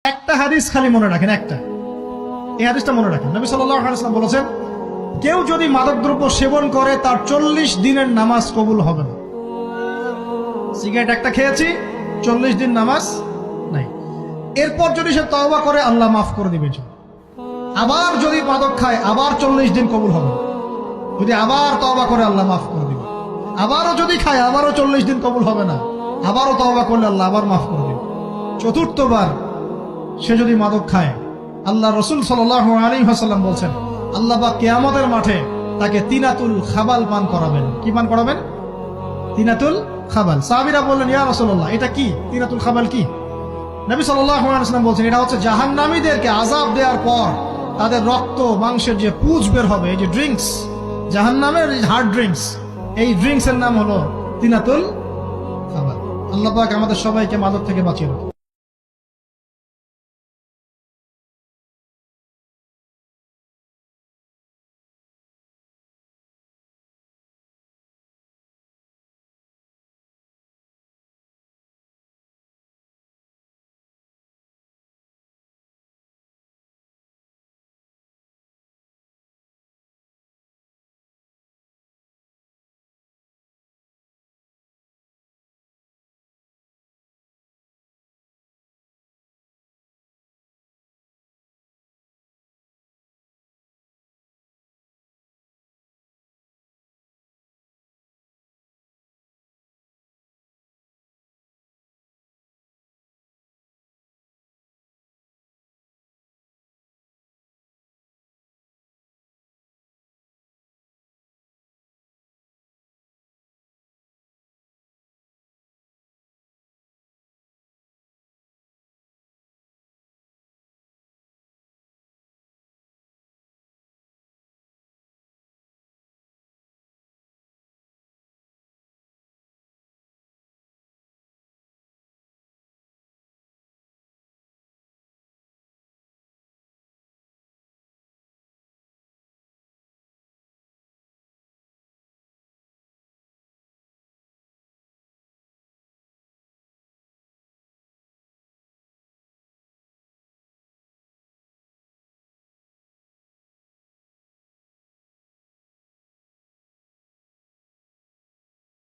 একটা হাদিস খালি মনে রাখেন, একটা এই হাদিসটা মনে রাখেন। নবী সাল্লাল্লাহু আলাইহি ওয়াসাল্লাম বলেছেন, কেউ যদি মাদকদ্রব্য সেবন করে তার 40 দিনের নামাজ কবুল হবে না। সিগারেট একটা খেয়েছি, 40 দিন নামাজ নাই। এরপর যদি সে তওবা করে আল্লাহ মাফ করে দিবে। আবার যদি মাদক খায় আবার 40 দিন কবুল হবে। যদি আবার তওবা করে আল্লাহ মাফ করে দিবে। আবারও যদি খায় আবারও 40 দিন কবুল হবে না। আবারও তওবা করলে আল্লাহ আবার মাফ করে দিবে। চতুর্থবার সে যদি মাদক খায়, আল্লাহ রাসূল সাল্লাল্লাহু আলাইহি ওয়াসাল্লাম বলছেন, আল্লাহ পাক কিয়ামতের মাঠে তাকে তিনাতুল খাবাল পান করাবেন। কি পান করাবেন? তিনাতুল খাবাল। সাহাবীরা বললেন, ইয়া রাসূলুল্লাহ, এটা কি তিনাতুল খাবাল? কি? নবী সাল্লাল্লাহু আলাইহি ওয়াসাল্লাম বলছেন, এটা হচ্ছে জাহান্নামীদেরকে আযাব দেওয়ার পর তাদের রক্ত মাংসের যে পুঁজ বের হবে, এই যে ড্রিঙ্কস, জাহান্নামের হার্ড ড্রিঙ্কস, এই ড্রিঙ্কস এর নাম হলো তিনাতুল খাবাল। আল্লাহ পাক আমাদের সবাইকে মাদক থেকে বাঁচিয়ে রাখুন।